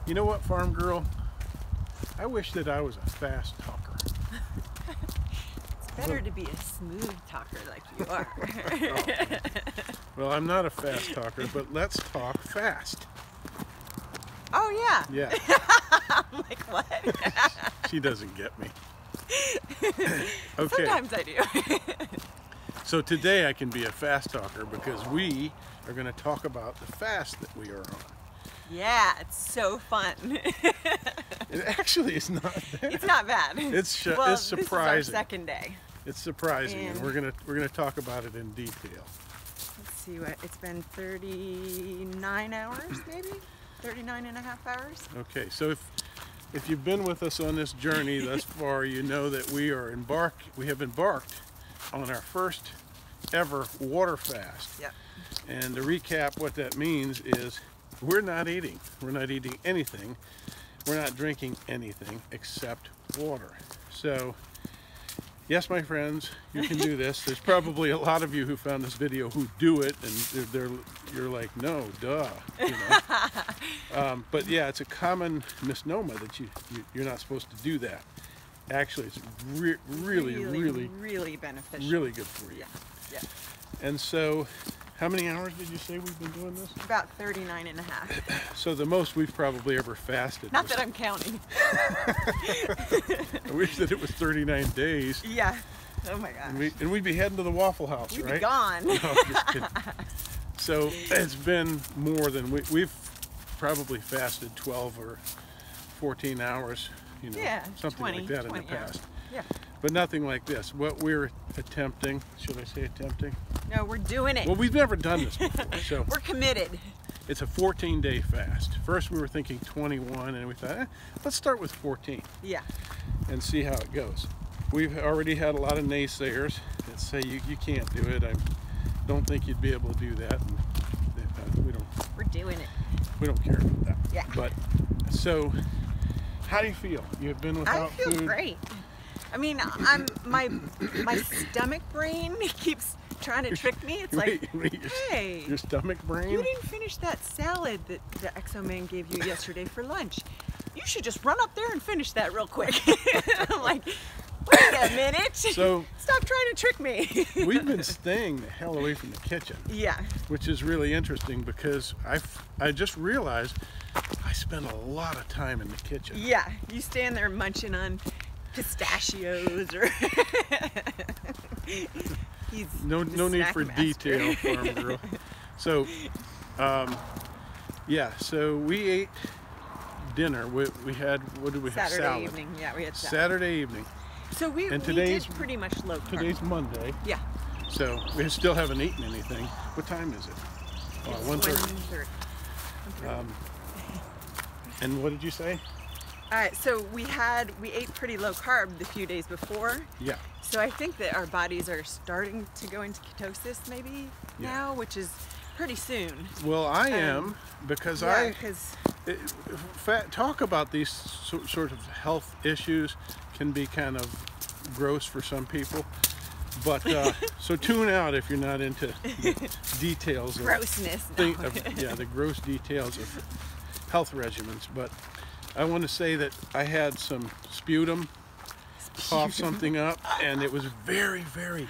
You know what, farm girl? I wish that I was a fast talker. It's better to be a smooth talker like you are. Well, I'm not a fast talker, but let's talk fast. Oh, yeah. Yeah. I'm like, what? She doesn't get me. Okay. Sometimes I do. So today I can be a fast talker because we are going to talk about the fast that we are on. Yeah, it's so fun. It actually is not bad. It's not bad. It's surprising. This is our second day. It's surprising, and we're gonna talk about it in detail. Let's see what it's been. 39 hours, maybe 39 and a half hours. Okay, so if you've been with us on this journey thus far, you know that we have embarked on our first ever water fast. Yep. And to recap, what that means is we're not eating anything. We're not drinking anything except water. So, yes, my friends, you can do this. There's probably a lot of you who found this video who do it, and you're like, no, duh, you know. But yeah, it's a common misnomer that you're not supposed to do that. Actually, it's really beneficial. Really good for you. Yeah. Yeah. And so, how many hours did you say we've been doing this? About 39 and a half. So the most we've probably ever fasted. Not that I'm counting. I wish that it was 39 days. Yeah. Oh my gosh. And we'd be heading to the Waffle House, We'd right? be gone. No, just kidding. So it's been more than we've probably fasted 12 or 14 hours, you know, yeah, something 20, like that in the 20 past. hours. Yeah. But nothing like this. What we're attempting, should I say attempting? No, we're doing it. Well, we've never done this before, so we're committed. it's a 14-day fast. First we were thinking 21, and we thought, let's start with 14. Yeah. And see how it goes. We've already had a lot of naysayers that say you can't do it. I don't think you'd be able to do that. And we're doing it. We don't care about that. Yeah. But so, how do you feel? You've been without food? I feel great. I mean, my stomach brain keeps trying to trick me. It's like, hey, your stomach brain? You didn't finish that salad that the Exoman gave you yesterday for lunch. You should just run up there and finish that real quick. I'm like, wait a minute. So stop trying to trick me. We've been staying the hell away from the kitchen. Yeah. Which is really interesting because I just realized I spend a lot of time in the kitchen. Yeah, you stand there munching on pistachios or no need for detail, farm girl. So yeah, so we ate dinner. We had, what did we have? Saturday evening. Yeah, we had Saturday evening. So we did pretty much low carb. Today's Monday. Yeah. So we still haven't eaten anything. What time is it? 1:30. And what did you say? All right, so we ate pretty low carb the few days before. Yeah. So I think that our bodies are starting to go into ketosis maybe now, which is pretty soon. Well, I am because talk about these sort of health issues can be kind of gross for some people. But so tune out if you're not into the details of grossness. The gross details of health regimens. But I want to say that I had some sputum, cough something up, and it was very, very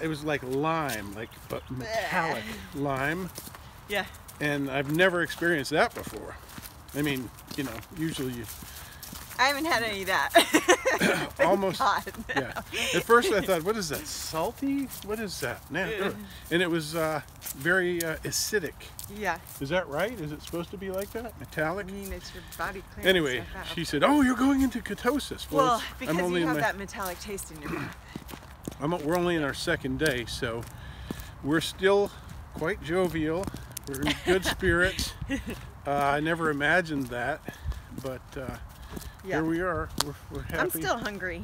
it was like lime, but metallic lime. Yeah. And I've never experienced that before. I mean, you know, usually I haven't had any of that. Almost. Yeah. At first I thought, what is that? Salty? What is that? And it was very acidic. Yeah. Is that right? Is it supposed to be like that? Metallic? I mean, it's your body clearing anyway, stuff out. she said, oh, you're going into ketosis. Well, because you have that metallic taste in your mouth. We're only in our second day, so we're still quite jovial. We're in good spirits. I never imagined that, but here we are. We're happy. I'm still hungry.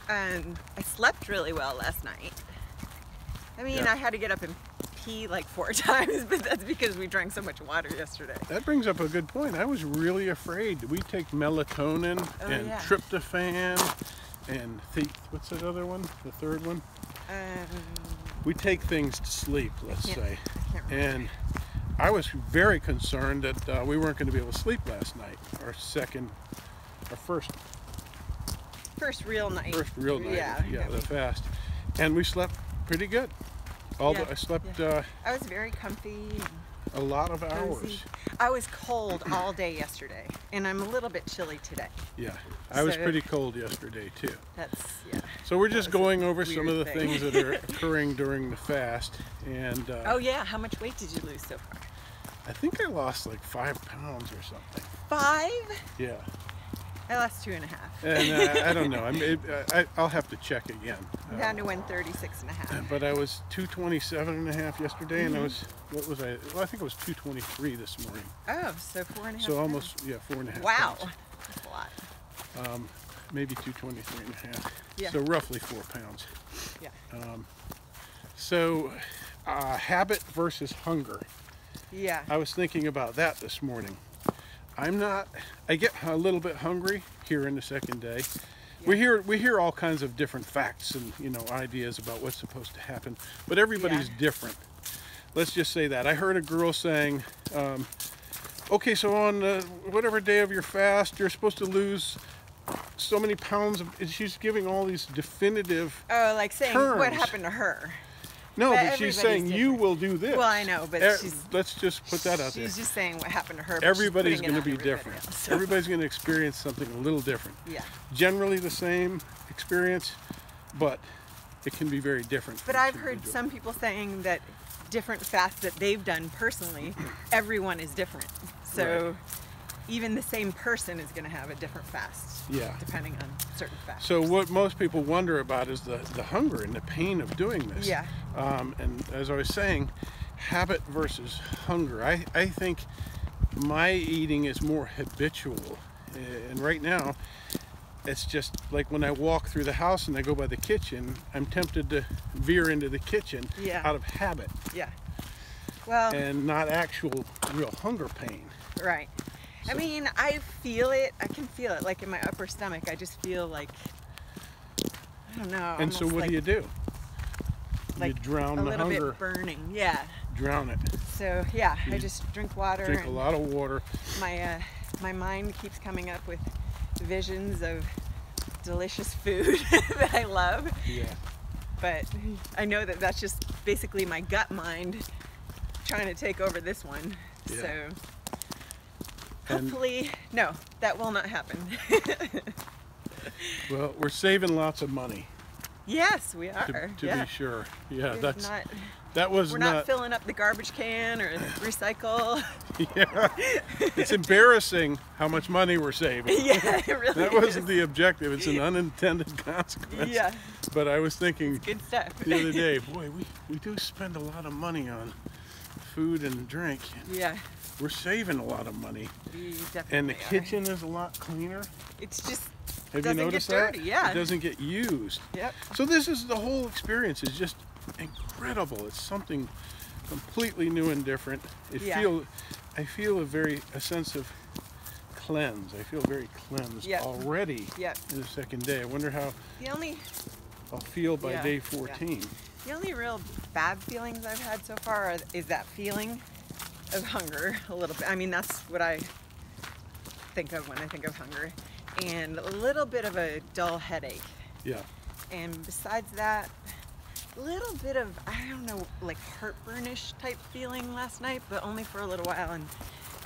I slept really well last night. I mean, I had to get up and pee like 4 times, but that's because we drank so much water yesterday. That brings up a good point. I was really afraid. We take melatonin and tryptophan and what's that other one? The third one? We take things to sleep, let's say. And I was very concerned that we weren't going to be able to sleep last night. Our First real night. First real night. Yeah, the fast, and we slept pretty good. I slept I was very comfy. a lot of Cozy. hours. I was cold all day yesterday, and I'm a little bit chilly today. Yeah, I was So- pretty cold yesterday too. That's, yeah. So we're just That was a going over some of the weird thing. things that are occurring during the fast, and Oh yeah, how much weight did you lose so far? I think I lost like 5 pounds or something. 5? Yeah, I lost 2.5. and I don't know. I'll have to check again. I'm down to 136.5. But I was 227.5 yesterday, and I was, what was I? Well, I think I was 223 this morning. Oh, so 4.5. So almost, 4.5. Wow, pounds. that's a lot. Maybe 223.5. Yeah. So roughly 4 pounds. Yeah. So habit versus hunger. Yeah. I was thinking about that this morning. I get a little bit hungry here in the second day. Yeah. We hear all kinds of different facts and ideas about what's supposed to happen, but everybody's different. Let's just say that. I heard a girl saying, okay, so on whatever day of your fast, you're supposed to lose so many pounds and she's giving all these definitive Oh, like saying terms. what happened to her. No, But but she's everybody's saying you different. will do this. Well, I know, but let's just put that out there. She's just saying what happened to her. But Everybody's going to be different. Else, so. Everybody's going to experience something a little different. Yeah. Generally the same experience, but it can be very different. But for I've each heard individual. some people saying that different fasts that they've done personally, everyone is different. So even the same person is going to have a different fast. Yeah. Depending on certain fasts. So what most people wonder about is the hunger and the pain of doing this. Yeah. And as I was saying, habit versus hunger. I think my eating is more habitual. And right now, it's just like when I walk through the house and I go by the kitchen, I'm tempted to veer into the kitchen out of habit. Yeah. Well. And not actual real hunger pain. Right. I mean, I feel it. I can feel it, like in my upper stomach. I just feel like, I don't know. And so what do you do? You Like drown a the little hunger. bit burning. Yeah. Drown it. So yeah, I just drink water. Drink a and lot of water. my mind keeps coming up with visions of delicious food that I love. Yeah. But I know that that's just basically my gut mind trying to take over this one. Yeah. So And- hopefully, no, that will not happen. Well, we're saving lots of money. Yes, we are. To be sure. Yeah, We're that was we're not filling up the garbage can or recycle. Yeah. It's embarrassing how much money we're saving. Yeah, it really That is. wasn't the objective. It's an unintended consequence. Yeah. But I was thinking Good stuff. the other day, boy, we do spend a lot of money on food and drink. Yeah, We're saving a lot of money. we definitely And the are. kitchen is a lot cleaner. It's just Have you doesn't noticed get dirty. that? Yeah. It doesn't get used. Yep. So this is the whole experience is just incredible. It's something completely new and different. I feel a sense of cleanse. I feel very cleansed already Yep. in the second day. I wonder how The only I'll feel by Yeah, day 14. the only real bad feelings I've had so far is that feeling of hunger a little bit. I mean, that's what I think of when I think of hunger, and a little bit of a dull headache. Yeah. And besides that, a little bit of, I don't know, like heartburnish type feeling last night, but only for a little while, and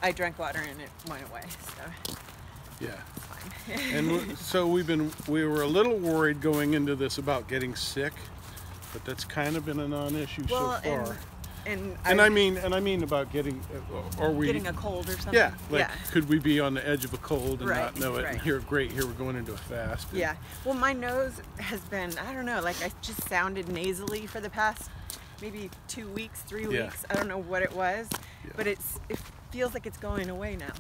I drank water and it went away, so Yeah. it's fine. And so we were a little worried going into this about getting sick, but that's kind of been a non-issue so far. And I mean about getting, or we getting a cold or something. Yeah, like could we be on the edge of a cold and Right, not know it? right. And here we're going into a fast. And Yeah. Well, my nose has been, I don't know, like I just sounded nasally for the past maybe 2 weeks, 3 Yeah. weeks. I don't know what it was, Yeah. but it feels like it's going away now.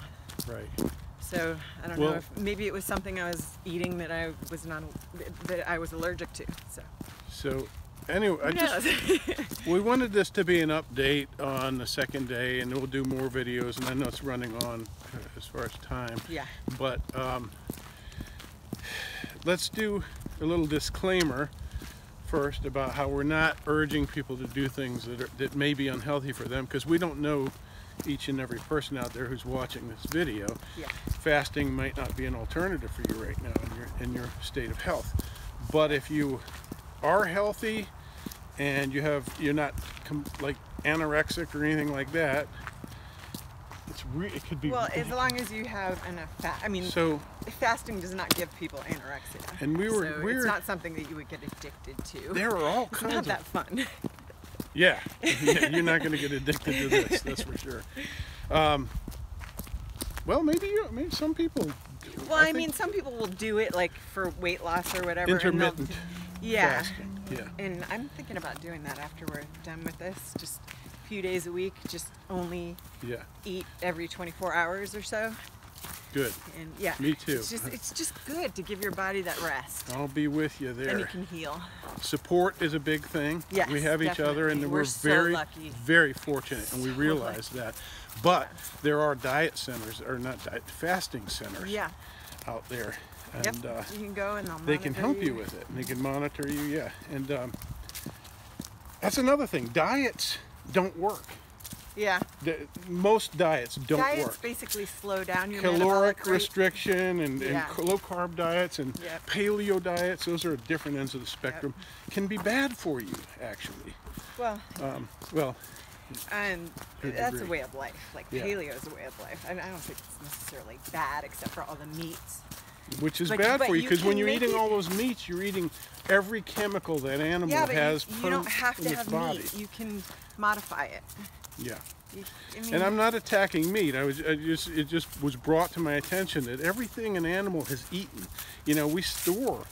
Right. So I don't know if maybe it was something I was eating that I was allergic to. So anyway, we wanted this to be an update on the second day, and we'll do more videos. And I know it's running on as far as time. Yeah. But let's do a little disclaimer first about how we're not urging people to do things that may be unhealthy for them, because we don't know each and every person out there who's watching this video, Yeah. fasting might not be an alternative for you right now in your state of health. But if you are healthy and you're not like anorexic or anything like that, it could be. Well, as long as you have enough fat. I mean, so fasting does not give people anorexia. And it's not something that you would get addicted to. There are all it's kinds not of that fun. Yeah, you're not going to get addicted to this, that's for sure. Well, maybe some people. Well, I mean, some people will do it like for weight loss or whatever. Intermittent yeah. fasting. Yeah. And I'm thinking about doing that after we're done with this. Just a few days a week, just only eat every 24 hours or so. Good. And yeah, me too. It's just good to give your body that rest. I'll be with you there. And you can heal. Support is a big thing. Yes, we have each other, and we're so lucky. very fortunate, and we realize that. But there are diet centers, or not diet, fasting centers out there. And you can go and they can help you with it, and they can monitor you. Yeah, and that's another thing. Diets don't work. Yeah. Most diets don't work. Diets basically slow down your caloric restriction and low carb diets and Yep. paleo diets, those are different ends of the spectrum, can be bad for you, actually. Well, and to a that's a degree. way of life. Like Yeah. paleo is a way of life. I don't think it's necessarily bad, except for all the meats. Which is But bad for you, you because when can you're make eating it- all those meats, you're eating every chemical that animal Yeah, but has you don't have in to its have body. meat. You can modify it. Yeah. I mean, And I'm not attacking meat. It just was brought to my attention that everything an animal has eaten, we store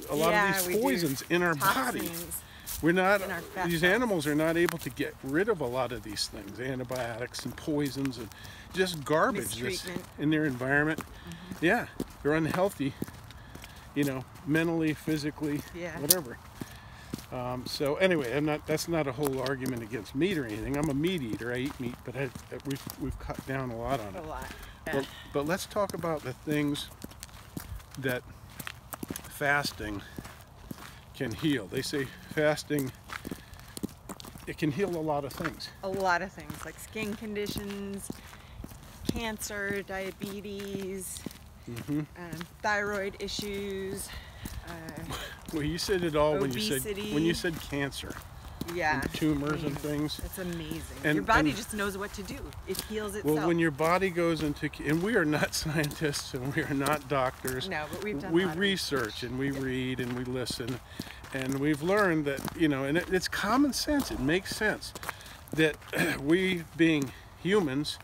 a lot of we these do. poisons in our body. Toxins. We're not, in our fat these cells. animals are not able to get rid of a lot of these things, antibiotics and poisons and just garbage that's Mistreatment. in their environment. Yeah, they're unhealthy, mentally, physically, whatever. So anyway, that's not a whole argument against meat or anything. I'm a meat eater. I eat meat, but we've cut down a lot on it. A lot. Yeah. But let's talk about the things that fasting can heal. They say fasting, it can heal a lot of things. A lot of things, like skin conditions, cancer, diabetes, thyroid issues. Well, you said it all obesity. when you said cancer. Yeah. And tumors and things. It's amazing. And- your body and- just knows what to do. It heals itself. Well, when your body goes into, and we are not scientists and we are not doctors. No, but we've done a we lot of research and we read and we listen, and we've learned that and it's common sense. It makes sense that we, being humans,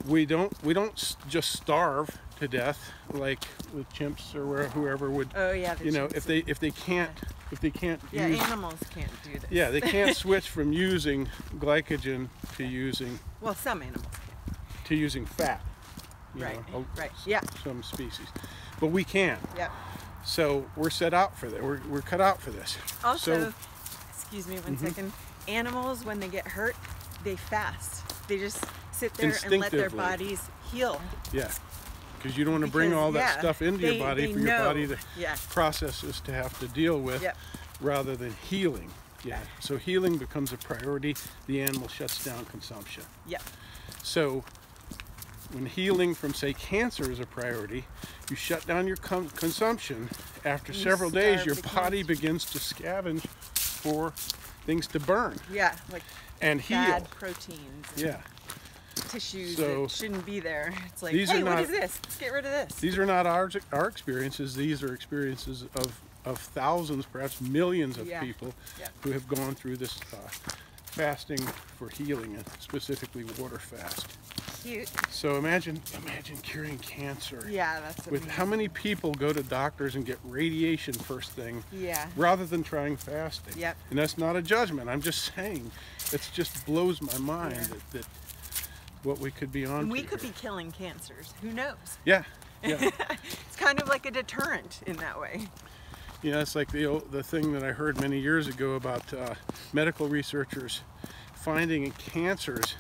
we don't just starve to death like with chimps or whoever would. Oh yeah. If they can't Yeah, use, animals can't do this. yeah, they can't switch from using glycogen to using Well, some animals fat. Right, know, right, yeah. Some species, but we can. can. Yeah. So we're set out for that. We're cut out for this. Also, So, excuse me one second. Animals, when they get hurt, they fast. They just sit there and let their Instinctively. bodies heal. yeah, because you don't want to bring all that stuff into your body for your body to processes to have to deal with, Yep. rather than healing. Yeah. So healing becomes a priority. The animal shuts down consumption. Yep. So when healing from, say, cancer is a priority, you shut down your consumption. After You several days, starve your the body cancer. begins to scavenge for things to burn Yeah, like and heal. bad proteins. And Yeah. tissues So, that shouldn't be there. It's like, these hey, are what not- is this? Let's get rid of this. These are not our experiences. These are experiences of thousands, perhaps millions of people who have gone through this fasting for healing, and specifically water fast. Cute. So imagine curing cancer. Yeah, that's With how many people go to doctors and get radiation first thing, Yeah. rather than trying fasting. Yep. And that's not a judgment. I'm just saying, it just blows my mind Yeah. that what we could be on. And we could be killing cancers. Who knows? Yeah. Yeah. It's kind of like a deterrent in that way. Yeah, it's like the thing that I heard many years ago about medical researchers finding cancers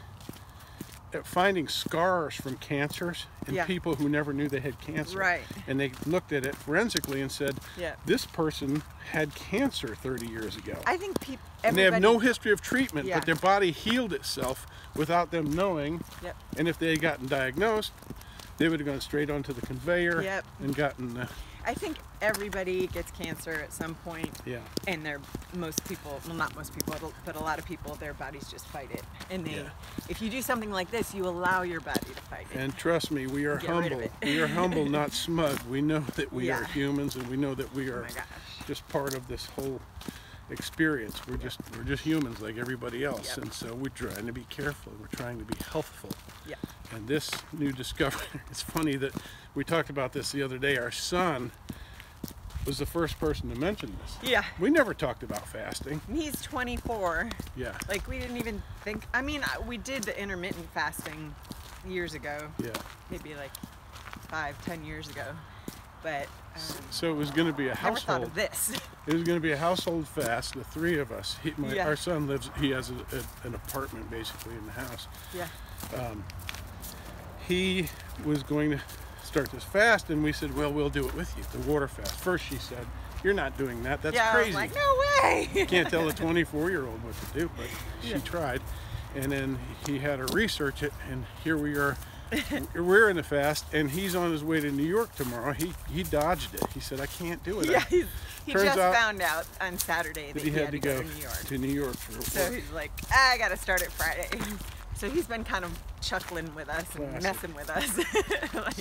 finding scars from cancers in Yeah. people who never knew they had cancer. Right. And they looked at it forensically and said, Yeah. this person had cancer 30 years ago. I think people. And they have no history of treatment, Yeah. but their body healed itself without them knowing. Yep. And if they had gotten diagnosed, they would have gone straight onto the conveyor Yep. and gotten. I think everybody gets cancer at some point. Yeah. And most people, well, not most people, but a lot of people, their bodies just fight it. And Yeah. if you do something like this, you allow your body to fight it. And trust me, we are Get rid of humble. it. We are humble, not smug. We know that we Yeah. are humans, and we know that we Oh are my gosh. just part of this whole experience. We're just humans like everybody else, Yep. and so we're trying to be careful. We're trying to be healthful. Yeah. And this new discovery, it's funny that we talked about this the other day. Our son was the first person to mention this. Yeah. We never talked about fasting. He's 24. Yeah. Like, we didn't even think, I mean, we did the intermittent fasting years ago. Yeah. Maybe like 5-10 years ago. But So it was going to be a never household. thought of this. It was going to be a household fast, the three of us. Yeah. Our son lives, he has an apartment basically in the house. Yeah. He was going to start this fast, and we said, well, we'll do it with you, the water fast. First she said, you're not doing that, that's Yeah, crazy. I was like, no way! You can't tell a 24-year-old what to do, but she Yeah. tried. And then he had her research it, and here we are. We're in the fast, and he's on his way to New York tomorrow. He dodged it. He said, I can't do it. Yeah, he Turns just out found out on Saturday that he had to go to New York. to New York for So work. he's like, I gotta start it Friday. So he's been kind of chuckling with us and Classic. messing with us. Like,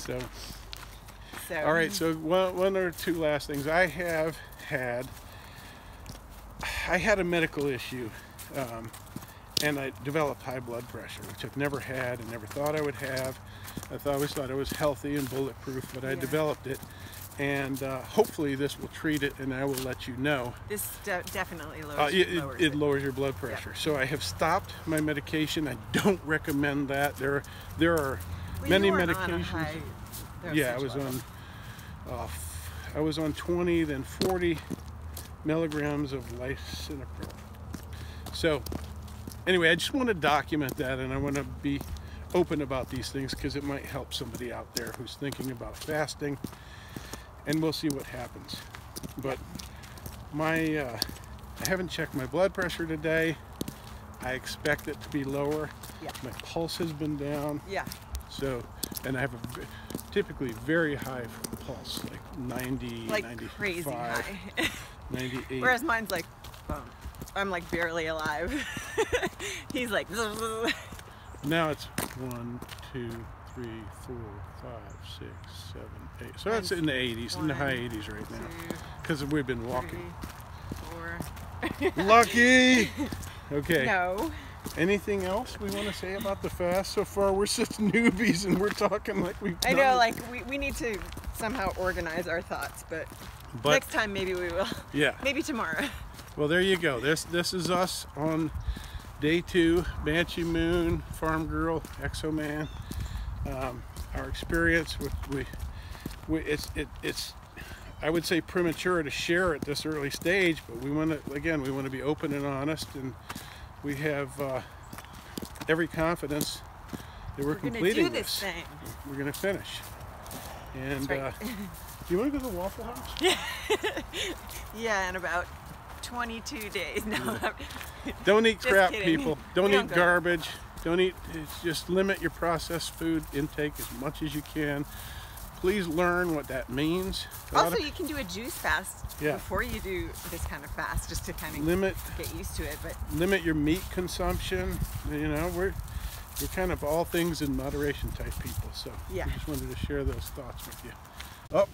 So, all right, so one or two last things. I had a medical issue, and I developed high blood pressure, which I've never had and never thought I would have. I always thought I was healthy and bulletproof, but I Yeah. developed it, and hopefully this will treat it, and I will let you know. this definitely lowers, lowers It lowers your blood pressure. So I have stopped my medication. I don't recommend that. There are Well, many you weren't medications. on a high Yeah, dosage level. I was on 20, then 40 milligrams of lisinopril. So anyway, I just want to document that, and I want to be open about these things because it might help somebody out there who's thinking about fasting, and we'll see what happens. But I haven't checked my blood pressure today. I expect it to be lower. Yeah. My pulse has been down. Yeah. So, and I have a typically very high pulse, like 90, Like 95, crazy high. 98. Whereas mine's like, boom. I'm like barely alive. He's like, Now it's 1, 2, 3, 4, 5, 6, 7, 8. So that's in the 80s, in the high 80s right now, because we've been walking. 3, 4. Lucky! Okay. No. Anything else we want to say about the fast so far? We're such newbies and we're talking like we've I done know, it. like we need to somehow organize our thoughts, but next time maybe we will. Yeah. Maybe tomorrow. Well, there you go. This is us on day 2, Banshee Moon, Farm Girl, Exoman. Our experience with it's I would say premature to share at this early stage, but we want to be open and honest, and we have every confidence that we're completing gonna do this thing. We're going to finish. And That's right. do you want to go to the Waffle House? Yeah, in about 22 days. No, Don't eat Just crap, kidding. people. We Don't don't eat go. garbage. Don't eat. Just limit your processed food intake as much as you can. Please learn what that means. Also, you can do a juice fast Yeah. before you do this kind of fast, just to kind of limit get used to it. But limit your meat consumption. You know, we're kind of all things in moderation type people. So Yeah. I just wanted to share those thoughts with you. Oh,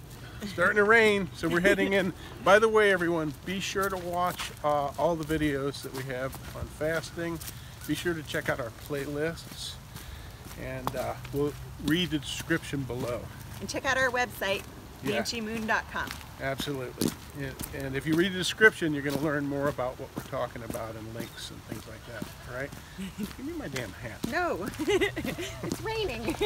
starting to rain, so we're heading in. By the way, everyone, be sure to watch all the videos that we have on fasting. Be sure to check out our playlists, and we'll read the description below. and check out our website, Yeah. bansheemoon.com. Absolutely. And if you read the description, you're going to learn more about what we're talking about and links and things like that. All right? Give me my damn hat. No, it's raining.